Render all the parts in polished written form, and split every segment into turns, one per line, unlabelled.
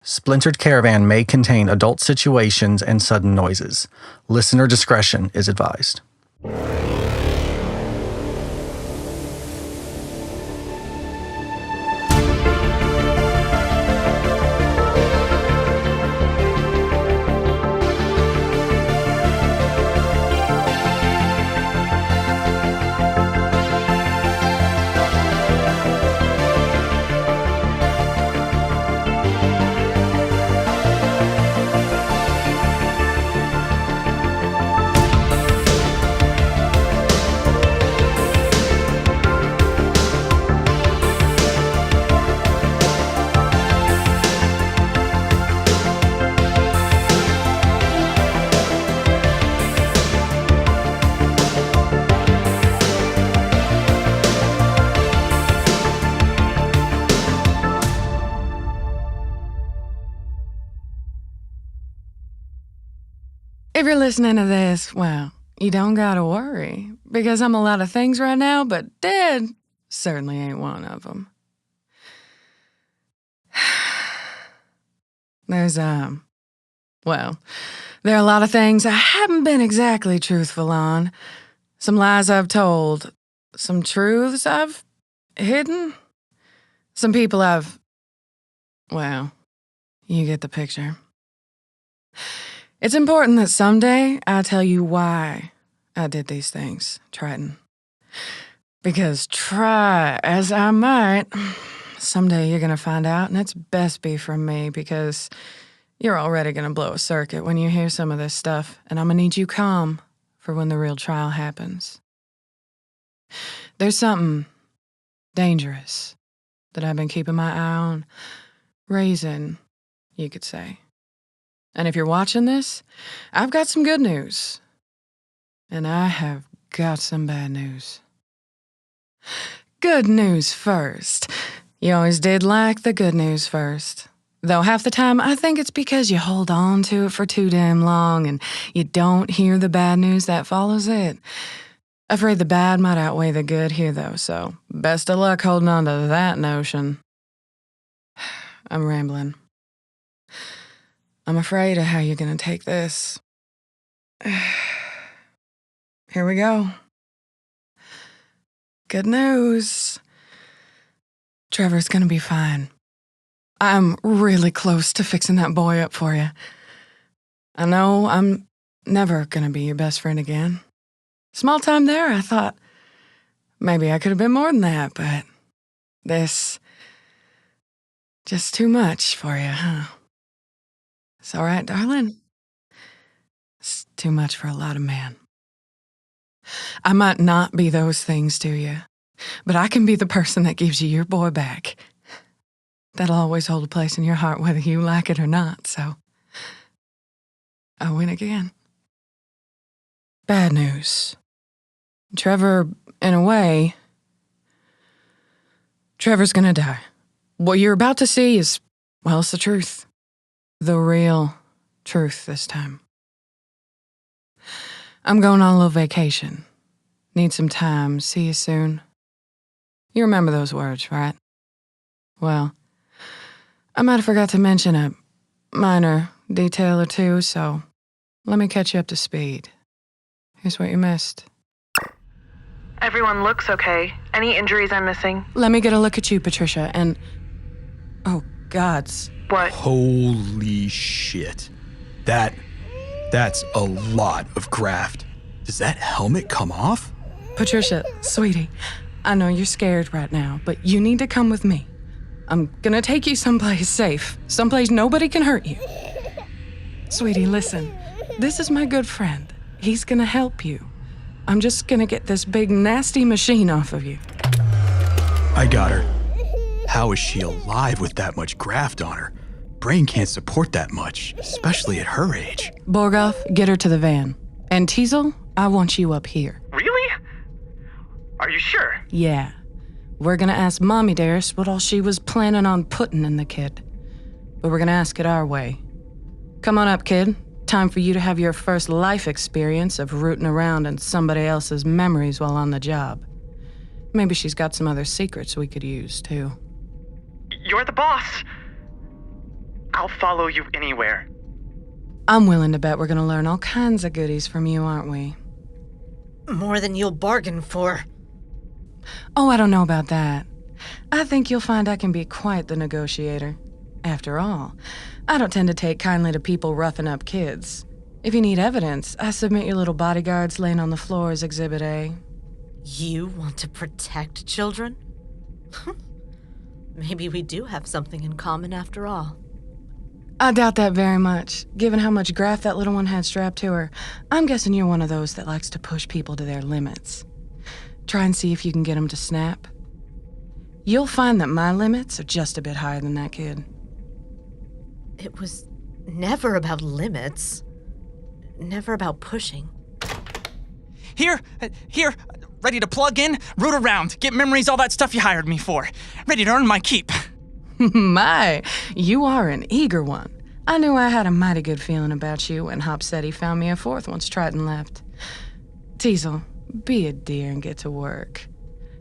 Splintered Caravan may contain adult situations and sudden noises. Listener discretion is advised.
If you're listening to this, well, you don't gotta worry, because I'm a lot of things right now, but dead certainly ain't one of them. There are a lot of things I haven't been exactly truthful on. Some lies I've told, some truths I've hidden, some people you get the picture. It's important that someday I tell you why I did these things, Triton. Because try as I might, someday you're gonna find out, and it's best be from me, because you're already gonna blow a circuit when you hear some of this stuff, and I'm gonna need you calm for when the real trial happens. There's something dangerous that I've been keeping my eye on, raising, you could say. And if you're watching this, I've got some good news. And I have got some bad news. Good news first. You always did like the good news first. Though half the time, I think it's because you hold on to it for too damn long and you don't hear the bad news that follows it. Afraid the bad might outweigh the good here, though, so best of luck holding on to that notion. I'm rambling. I'm afraid of how you're gonna take this. Here we go. Good news. Trevor's gonna be fine. I'm really close to fixing that boy up for you. I know I'm never gonna be your best friend again. Small time there, I thought maybe I could have been more than that, but this just too much for you, huh? It's all right, darling. It's too much for a lot of men. I might not be those things to you, but I can be the person that gives you your boy back. That'll always hold a place in your heart whether you like it or not, so I win again. Bad news. Trevor, in a way, Trevor's gonna die. What you're about to see is, well, it's the truth. The real truth this time. I'm going on a little vacation. Need some time. See you soon. You remember those words, right? Well, I might have forgot to mention a minor detail or two, so let me catch you up to speed. Here's what you missed.
Everyone looks okay. Any injuries I'm missing?
Let me get a look at you, Patricia, and... oh, gods.
What?
Holy shit. That's a lot of graft. Does that helmet come off?
Patricia, sweetie, I know you're scared right now, but you need to come with me. I'm gonna take you someplace safe, someplace nobody can hurt you. Sweetie, listen, this is my good friend. He's gonna help you. I'm just gonna get this big nasty machine off of you.
I got her. How is she alive with that much graft on her? Brain can't support that much, especially at her age.
Borgoff, get her to the van. And Teasel, I want you up here.
Really? Are you sure?
Yeah. We're gonna ask Mommy Dearest what all she was planning on putting in the kid. But we're gonna ask it our way. Come on up, kid. Time for you to have your first life experience of rooting around in somebody else's memories while on the job. Maybe she's got some other secrets we could use, too.
You're the boss.
I'll follow you anywhere.
I'm willing to bet we're gonna learn all kinds of goodies from you, aren't we?
More than you'll bargain for.
Oh, I don't know about that. I think you'll find I can be quite the negotiator. After all, I don't tend to take kindly to people roughing up kids. If you need evidence, I submit your little bodyguards laying on the floor as Exhibit A.
You want to protect children? Maybe we do have something in common after all.
I doubt that very much, given how much graft that little one had strapped to her. I'm guessing you're one of those that likes to push people to their limits. Try and see if you can get them to snap. You'll find that my limits are just a bit higher than that kid.
It was never about limits. Never about pushing.
Here, ready to plug in, root around, get memories, all that stuff you hired me for. Ready to earn my keep.
My, you are an eager one. I knew I had a mighty good feeling about you when Hop said he found me a fourth once Triton left. Teasel, be a dear and get to work.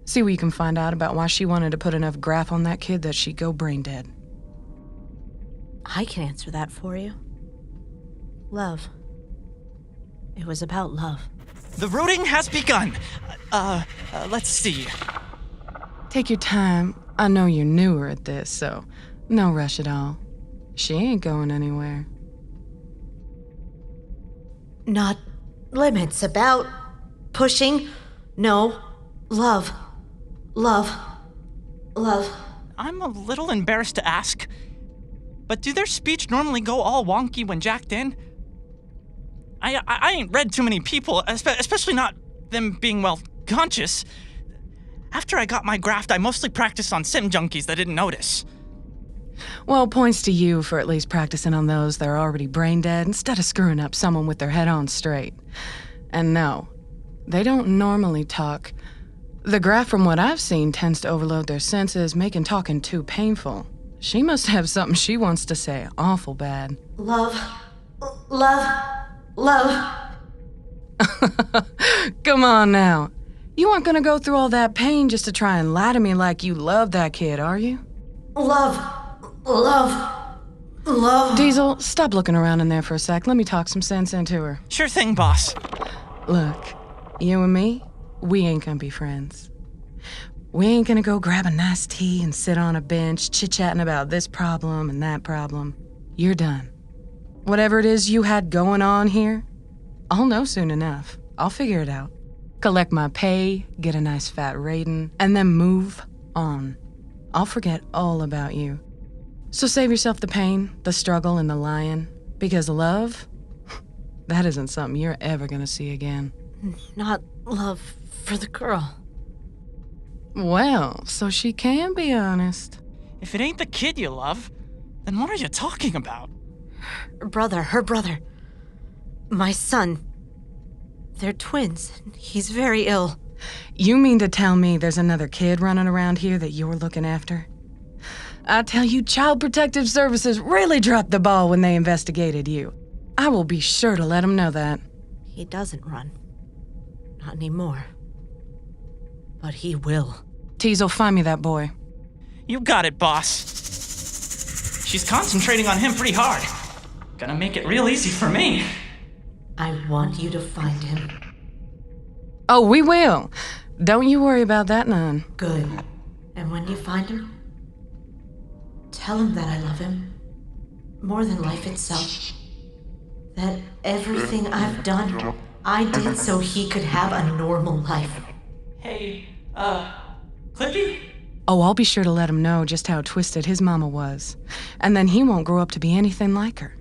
See what you can find out about why she wanted to put enough graft on that kid that she'd go brain dead.
I can answer that for you. Love. It was about love.
The rooting has begun. Let's see.
Take your time. I know you're newer at this, so no rush at all. She ain't going anywhere.
Not limits, about pushing. No, love. Love. Love.
I'm a little embarrassed to ask, but do their speech normally go all wonky when jacked in? I ain't read too many people, especially not them being, well, conscious. After I got my graft, I mostly practiced on sim junkies that didn't notice.
Well, points to you for at least practicing on those that are already brain dead instead of screwing up someone with their head on straight. And no, they don't normally talk. The graft, from what I've seen, tends to overload their senses, making talking too painful. She must have something she wants to say awful bad.
Love. Love. Love.
Come on now. You aren't gonna go through all that pain just to try and lie to me like you love that kid, are you?
Love. Love. Love.
Diesel, stop looking around in there for a sec. Let me talk some sense into her.
Sure thing, boss.
Look, you and me, we ain't gonna be friends. We ain't gonna go grab a nice tea and sit on a bench chit-chatting about this problem and that problem. You're done. Whatever it is you had going on here, I'll know soon enough. I'll figure it out. Collect my pay, get a nice fat rating, and then move on. I'll forget all about you. So save yourself the pain, the struggle, and the lying. Because love, that isn't something you're ever gonna see again.
Not love for the girl.
Well, so she can be honest.
If it ain't the kid you love, then what are you talking about?
Her brother. My son. They're twins. He's very ill.
You mean to tell me there's another kid running around here that you're looking after? I tell you, Child Protective Services really dropped the ball when they investigated you. I will be sure to let them know that.
He doesn't run. Not anymore. But he will.
Teasel, find me that boy.
You got it, boss. She's concentrating on him pretty hard. Gonna make it real easy for me.
I want you to find him.
Oh, we will. Don't you worry about that none.
Good. And when you find him, tell him that I love him more than life itself. That everything I've done, I did so he could have a normal life.
Hey, Clippy?
Oh, I'll be sure to let him know just how twisted his mama was. And then he won't grow up to be anything like her.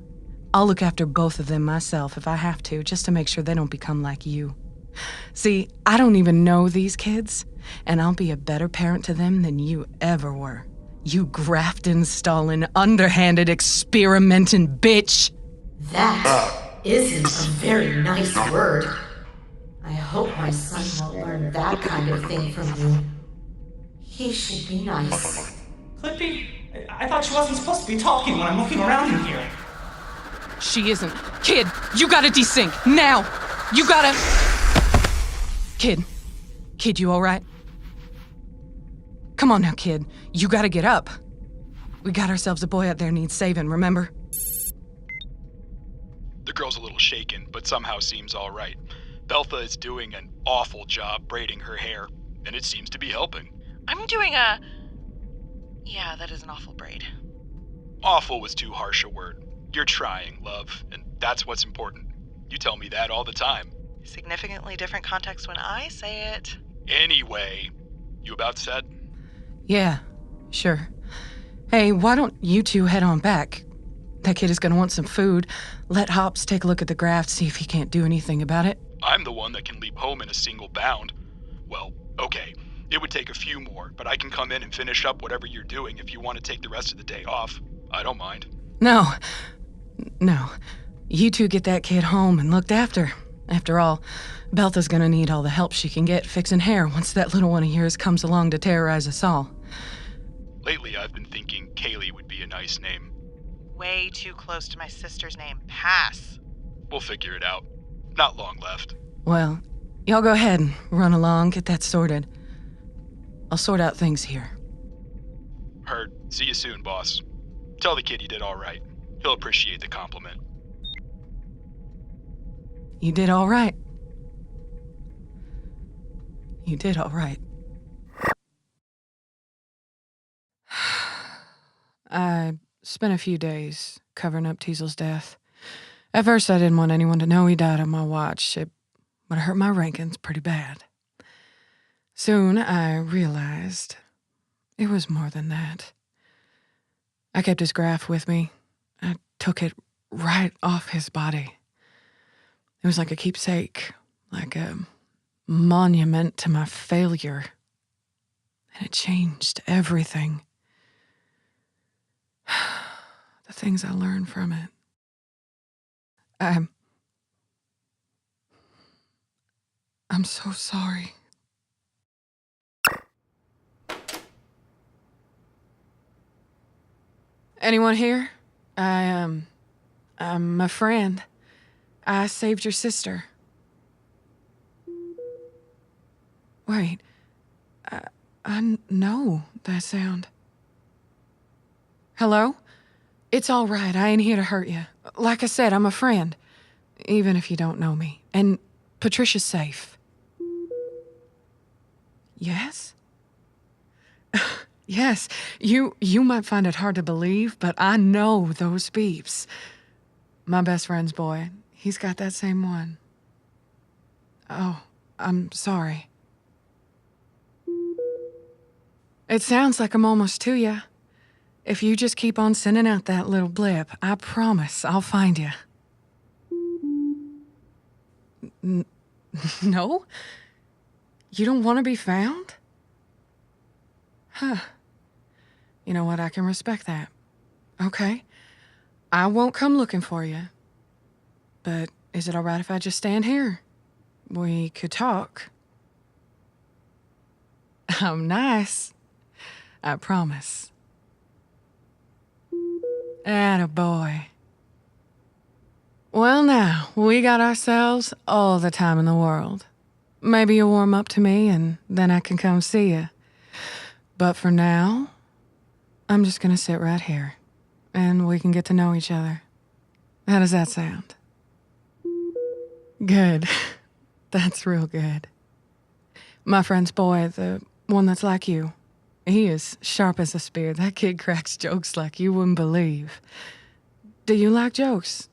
I'll look after both of them myself if I have to, just to make sure they don't become like you. See, I don't even know these kids, and I'll be a better parent to them than you ever were. You graft-installing, underhanded, experimenting bitch!
That isn't a very nice word. I hope my son won't learn that kind of thing from you. He should be nice.
Clippy, I thought she wasn't supposed to be talking when I'm looking around in here.
She isn't. Kid, you gotta desync, now! You gotta... Kid, you alright? Come on now, kid. You gotta get up. We got ourselves a boy out there needs saving, remember?
The girl's a little shaken, but somehow seems all right. Beltha is doing an awful job braiding her hair, and it seems to be helping.
I'm doing Yeah, that is an awful braid.
Awful was too harsh a word. You're trying, love, and that's what's important. You tell me that all the time.
Significantly different context when I say it.
Anyway, you about set?
Yeah, sure. Hey, why don't you two head on back? That kid is gonna want some food. Let Hops take a look at the graft, see if he can't do anything about it.
I'm the one that can leap home in a single bound. Well, okay. It would take a few more, but I can come in and finish up whatever you're doing if you want to take the rest of the day off. I don't mind.
No. You two get that kid home and looked after. After all, Beltha's gonna need all the help she can get fixing hair once that little one of yours comes along to terrorize us all.
Lately, I've been thinking Kaylee would be a nice name.
Way too close to my sister's name. Pass.
We'll figure it out. Not long left.
Well, y'all go ahead and run along, get that sorted. I'll sort out things here.
Heard. See you soon, boss. Tell the kid you did all right. He'll appreciate the compliment.
You did all right. You did all right. I spent a few days covering up Teasel's death. At first, I didn't want anyone to know he died on my watch. It would hurt my rankings pretty bad. Soon, I realized it was more than that. I kept his graph with me. I took it right off his body. It was like a keepsake, like a monument to my failure. And it changed everything. The things I learned from it. I'm so sorry. Anyone here? I'm a friend. I saved your sister. Wait. I know that sound. Hello? It's all right. I ain't here to hurt you. Like I said, I'm a friend. Even if you don't know me. And Patricia's safe. Yes? Yes. You might find it hard to believe, but I know those beeps. My best friend's boy. He's got that same one. Oh, I'm sorry. It sounds like I'm almost to you. If you just keep on sending out that little blip, I promise I'll find you. No? You don't want to be found? Huh. You know what? I can respect that. Okay. I won't come looking for you. But is it all right if I just stand here? We could talk. I'm nice. I promise. Attaboy. Well, now, we got ourselves all the time in the world. Maybe you'll warm up to me and then I can come see you. But for now, I'm just gonna sit right here and we can get to know each other. How does that sound? Good. That's real good. My friend's boy, the one that's like you, he is sharp as a spear. That kid cracks jokes like you wouldn't believe. Do you like jokes?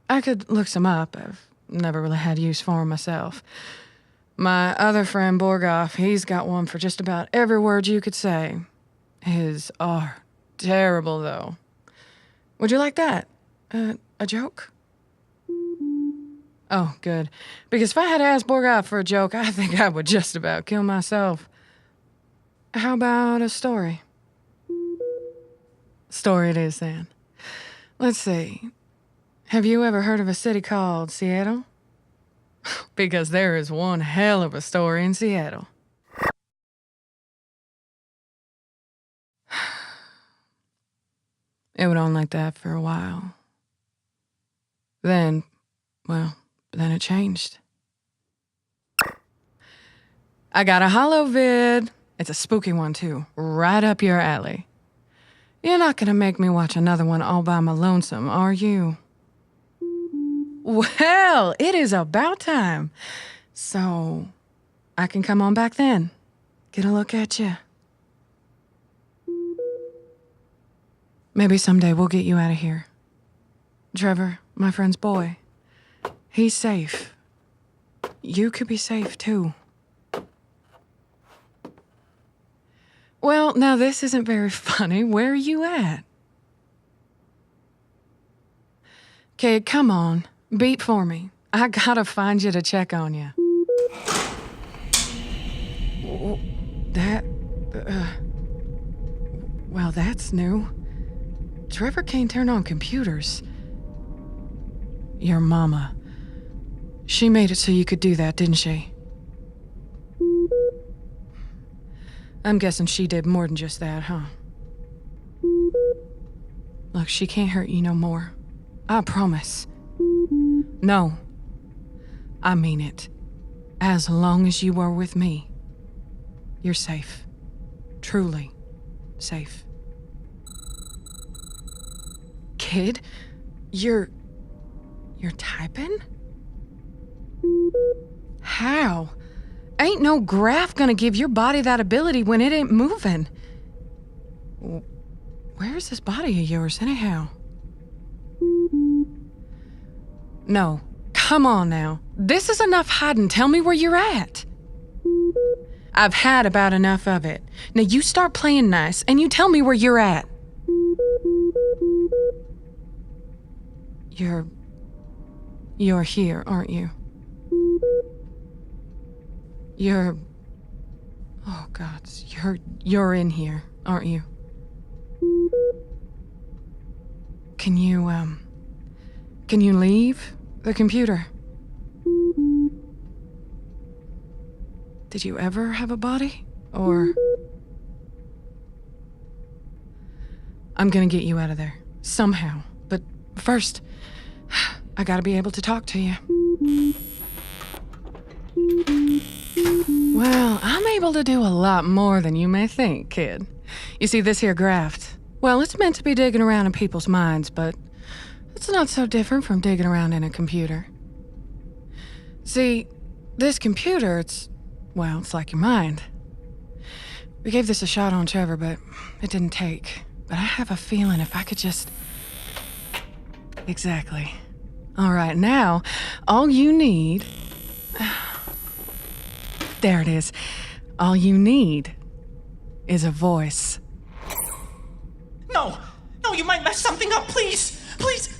I could look some up. I've never really had use for 'em myself. My other friend, Borgoff, he's got one for just about every word you could say. His are terrible, though. Would you like that? A joke? Oh, good. Because if I had to ask Borgoff for a joke, I think I would just about kill myself. How about a story? Story it is, then. Let's see. Have you ever heard of a city called Seattle? Because there is one hell of a story in Seattle. It went on like that for a while. Then it changed. I got a holo vid. It's a spooky one, too. Right up your alley. You're not gonna make me watch another one all by my lonesome, are you? Well, it is about time. So, I can come on back then. Get a look at you. Maybe someday we'll get you out of here. Trevor, my friend's boy, he's safe. You could be safe, too. Well, now this isn't very funny. Where are you at? Kid, come on. Beat for me. I gotta find you to check on you. Well, that's new. Trevor can't turn on computers. Your mama. She made it so you could do that, didn't she? I'm guessing she did more than just that, huh? Look, she can't hurt you no more. I promise. No. I mean it. As long as you are with me, you're safe. Truly safe. Kid, you're typing? How? Ain't no graph gonna give your body that ability when it ain't moving. Where's this body of yours, anyhow? No, come on now. This is enough hiding. Tell me where you're at. I've had about enough of it. Now you start playing nice and you tell me where you're at. You're here, aren't you? Oh God, you're in here, aren't you? Can you leave the computer? Did you ever have a body? Or... I'm gonna get you out of there, somehow. But first, I gotta be able to talk to you. Well, I'm able to do a lot more than you may think, kid. You see, this here graft, well, it's meant to be digging around in people's minds, but it's not so different from digging around in a computer. See, this computer, it's like your mind. We gave this a shot on Trevor, but it didn't take. But I have a feeling if I could just... Exactly. All right, now, all you need... There it is. All you need is a voice.
No, you might mess something up, please. Please.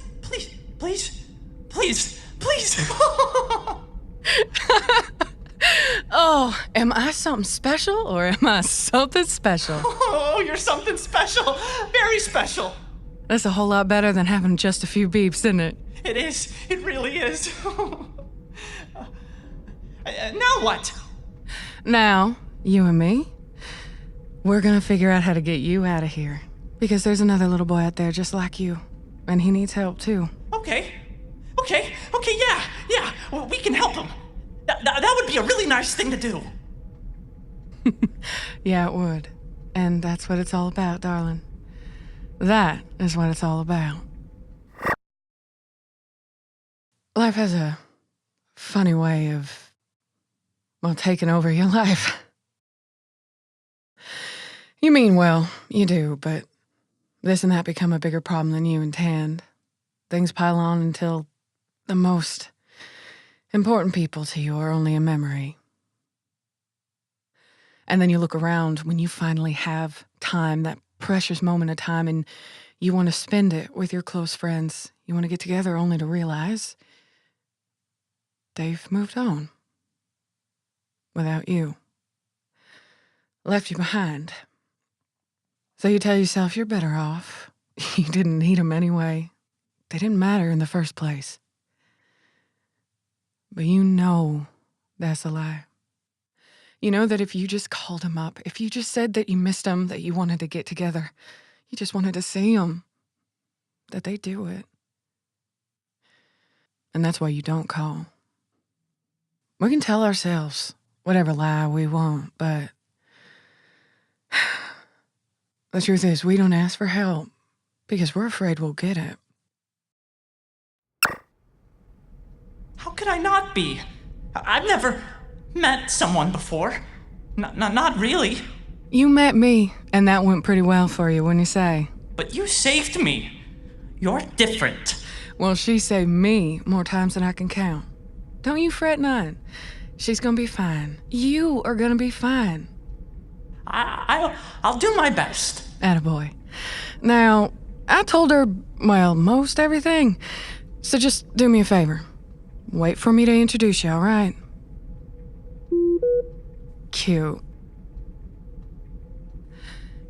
Oh, am I something special or am I something special?
Oh, you're something special. Very special.
That's a whole lot better than having just a few beeps, isn't it?
It is. It really is. Now what?
Now, you and me, we're gonna figure out how to get you out of here. Because there's another little boy out there just like you. And he needs help, too.
Okay, yeah. Well, we can help him. That would be a really nice thing to do.
Yeah, it would. And that's what it's all about, darling. That is what it's all about. Life has a funny way of, taking over your life. You mean well, you do, but this and that become a bigger problem than you intend. Things pile on until the most important people to you are only a memory. And then you look around when you finally have time, that precious moment of time, and you want to spend it with your close friends. You want to get together only to realize they've moved on. Without you. Left you behind. So you tell yourself you're better off. You didn't need them anyway. They didn't matter in the first place. But you know that's a lie. You know that if you just called them up, if you just said that you missed them, that you wanted to get together, you just wanted to see them, that they'd do it. And that's why you don't call. We can tell ourselves whatever lie we want, but The truth is, we don't ask for help because we're afraid we'll get it.
How could I not be? I've never met someone before. Not really.
You met me, and that went pretty well for you, wouldn't you say?
But you saved me. You're different.
Well, she saved me more times than I can count. Don't you fret none. She's gonna be fine. You are gonna be fine.
I'll do my best.
Attaboy. Now, I told her, well, most everything. So just do me a favor. Wait for me to introduce you, all right? Cute.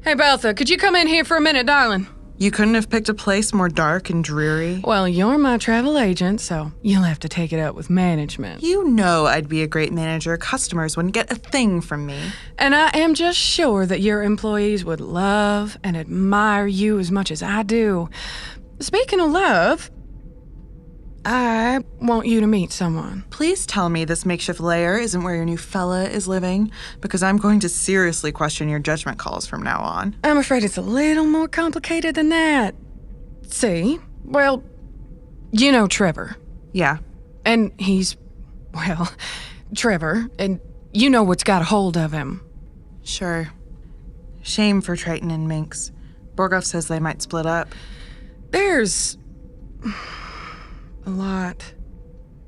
Hey, Beltha, could you come in here for a minute, darling?
You couldn't have picked a place more dark and dreary?
Well, you're my travel agent, so you'll have to take it up with management.
You know I'd be a great manager. Customers wouldn't get a thing from me.
And I am just sure that your employees would love and admire you as much as I do. Speaking of love, I want you to meet someone.
Please tell me this makeshift lair isn't where your new fella is living, because I'm going to seriously question your judgment calls from now on.
I'm afraid it's a little more complicated than that. See? Well, you know Trevor.
Yeah.
And he's, well, Trevor, and you know what's got a hold of him.
Sure. Shame for Triton and Minx. Borgoff says they might split up.
There's a lot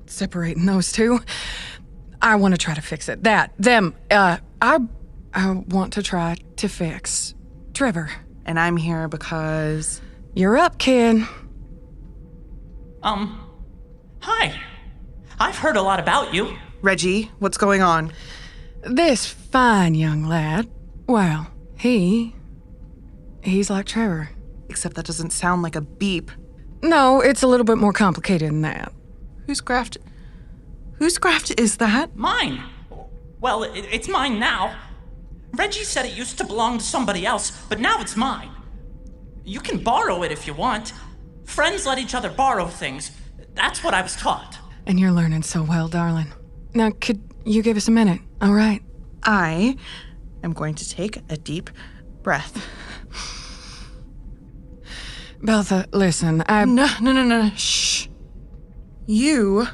separating those two. I want to try to fix it. I want to try to fix Trevor.
And I'm here because...
You're up, kid.
Hi. I've heard a lot about you.
Reggie, what's going on?
This fine young lad, well, he's like Trevor.
Except that doesn't sound like a beep.
No, it's a little bit more complicated than that.
Whose graft is that?
Mine. Well, it's mine now. Reggie said it used to belong to somebody else, but now it's mine. You can borrow it if you want. Friends let each other borrow things. That's what I was taught.
And you're learning so well, darling. Now, could you give us a minute, all right?
I am going to take a deep breath.
Beltha, listen,
No, shh. You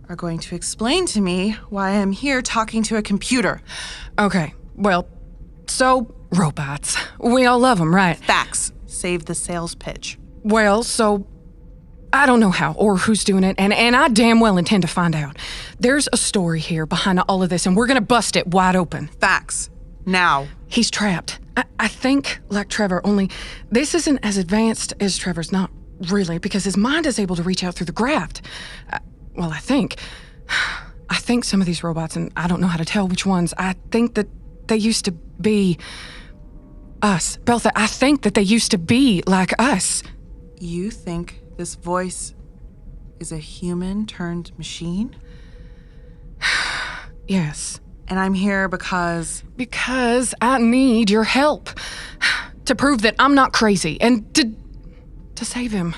are going to explain to me why I'm here talking to a computer.
Okay, well, so, robots. We all love them, right?
Facts. Save the sales pitch.
Well, so, I don't know how or who's doing it, and I damn well intend to find out. There's a story here behind all of this, and we're gonna bust it wide open.
Facts. Now.
He's trapped. I think like Trevor, only this isn't as advanced as Trevor's, not really, because his mind is able to reach out through the graft. Well, I think some of these robots, and I don't know how to tell which ones, I think that they used to be us. Beltha, I think that they used to be like us.
You think this voice is a human turned machine?
Yes.
And I'm here because...
Because I need your help. To prove that I'm not crazy, and to save him.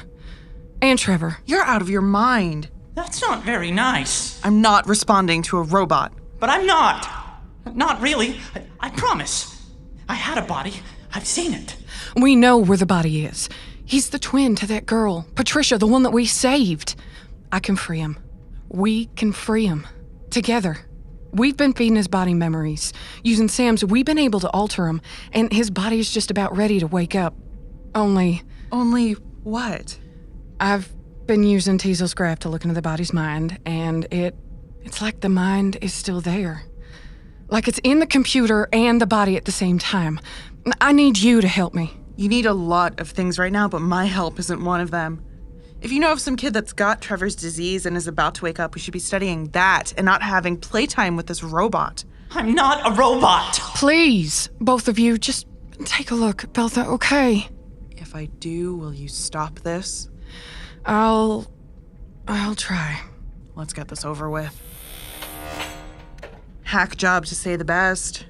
And Trevor.
You're out of your mind.
That's not very nice.
I'm not responding to a robot.
But I'm not. Not really. I promise. I had a body. I've seen it.
We know where the body is. He's the twin to that girl, Patricia, the one that we saved. I can free him. We can free him. Together. We've been feeding his body memories. Using Sam's, we've been able to alter him, and his body's just about ready to wake up. Only
what?
I've been using Teasel's graph to look into the body's mind, and it's like the mind is still there. Like it's in the computer and the body at the same time. I need you to help me.
You need a lot of things right now, but my help isn't one of them. If you know of some kid that's got Trevor's disease and is about to wake up, we should be studying that and not having playtime with this robot.
I'm not a robot.
Please, both of you, just take a look, Beltha, okay?
If I do, will you stop this?
I'll try.
Let's get this over with. Hack job to say the best.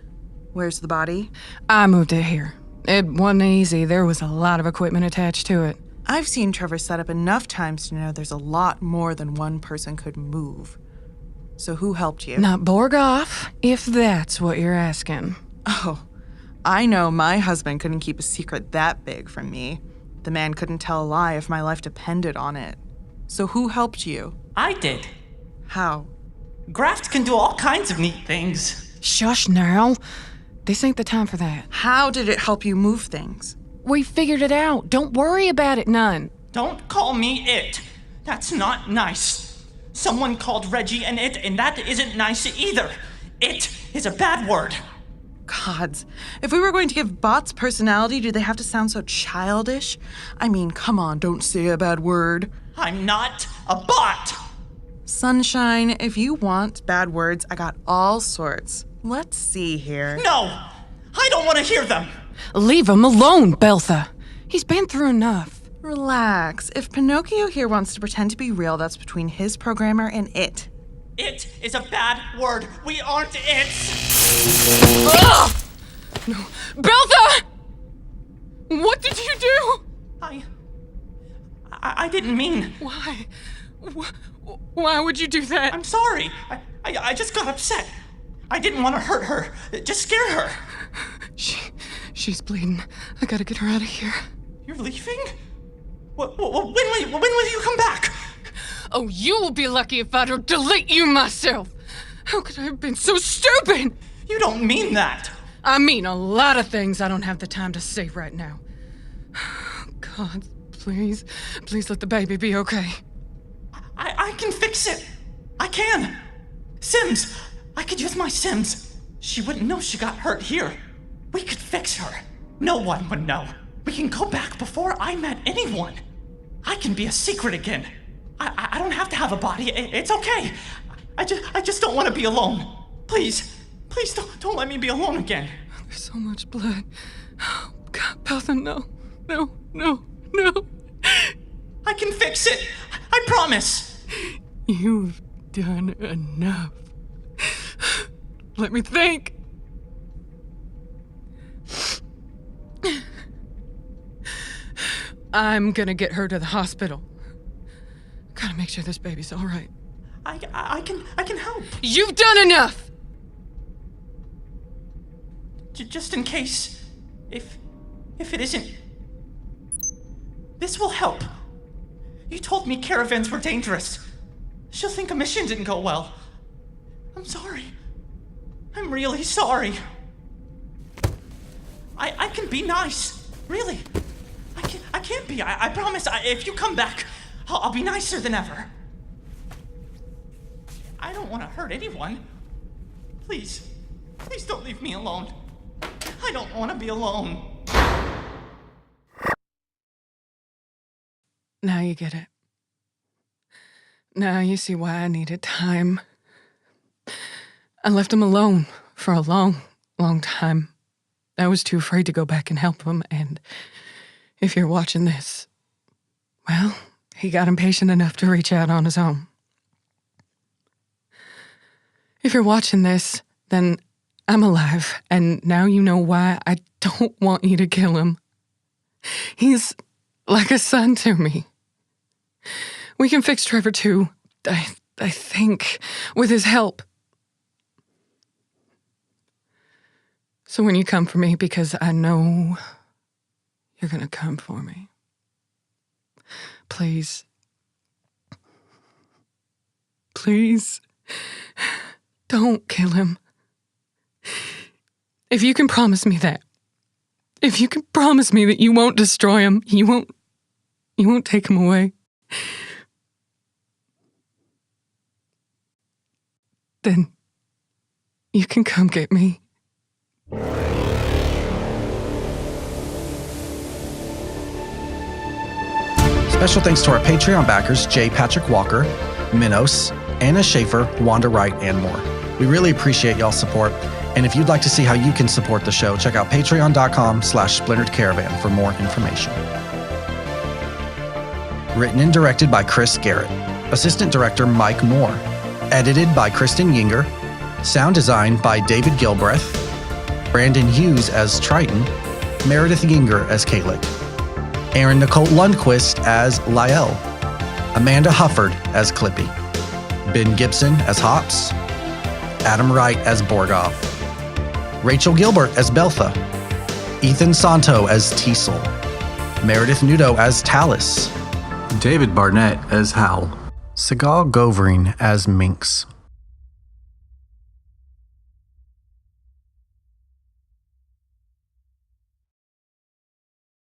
Where's the body?
I moved it here. It wasn't easy. There was a lot of equipment attached to it.
I've seen Trevor set up enough times to know there's a lot more than one person could move. So who helped you?
Not Borgoff, if that's what you're asking.
Oh, I know my husband couldn't keep a secret that big from me. The man couldn't tell a lie if my life depended on it. So who helped you?
I did.
How?
Graft can do all kinds of neat things.
Shush now. This ain't the time for that.
How did it help you move things?
We figured it out. Don't worry about it none.
Don't call me it. That's not nice. Someone called Reggie an it, and that isn't nice either. It is a bad word.
Gods, if we were going to give bots personality, do they have to sound so childish? I mean, come on, don't say a bad word.
I'm not a bot.
Sunshine, if you want bad words, I got all sorts. Let's see here.
No, I don't want to hear them.
Leave him alone, Beltha. He's been through enough.
Relax. If Pinocchio here wants to pretend to be real, that's between his programmer and it.
It is a bad word. We aren't it.
Ugh! No. Beltha! What did you do?
I didn't mean.
Why? Why would you do that?
I'm sorry. I just got upset. I didn't want to hurt her. Just scare her.
She's bleeding. I gotta get her out of here.
You're leaving? When will you come back?
Oh, you will be lucky if I don't delete you myself. How could I have been so stupid?
You don't mean that.
I mean a lot of things I don't have the time to say right now. God, please let the baby be okay.
I can fix it. I can. Sims. I could use my Sims. She wouldn't know she got hurt here. We could fix her. No one would know. We can go back before I met anyone. I can be a secret again. I don't have to have a body. It's okay. I just don't want to be alone. Please don't let me be alone again.
There's so much blood. Oh, God, Beltha, no.
I can fix it. I promise.
You've done enough. Let me think. I'm gonna get her to the hospital. Gotta make sure this baby's all right.
I can help.
You've done enough!
Just in case, if it isn't, this will help. You told me caravans were dangerous. She'll think a mission didn't go well. I'm sorry. I'm really sorry. I can be nice. Really. I can't be. I promise. If you come back, I'll be nicer than ever. I don't want to hurt anyone. Please don't leave me alone. I don't want to be alone.
Now you get it. Now you see why I needed time. I left him alone for a long, long time. I was too afraid to go back and help him, and if you're watching this, well, he got impatient enough to reach out on his own. If you're watching this, then I'm alive, and now you know why I don't want you to kill him. He's like a son to me. We can fix Trevor too, I think, with his help. So when you come for me, because I know you're gonna come for me, please, don't kill him. If you can promise me that, if you can promise me that you won't destroy him, you won't take him away, then you can come get me.
Special thanks to our Patreon backers, J. Patrick Walker, Minos, Anna Schaefer, Wanda Wright, and more. We really appreciate y'all's support, and if you'd like to see how you can support the show, check out patreon.com/Splintered Caravan for more information. Written and directed by Chris Garrett. Assistant director Mike Moore. Edited by Kristen Yinger. Sound design by David Gilbreth. Brandon Hughes as Triton. Meredith Yinger as Kalik. Aaron Nicole Lundquist as Lyell. Amanda Hufford as Clippy. Ben Gibson as Hops. Adam Wright as Borgoff. Rachel Gilbert as Beltha. Ethan Santo as Teasel, Meredith Nudo as Talus,
David Barnett as Hal,
Segal Govering as Minx,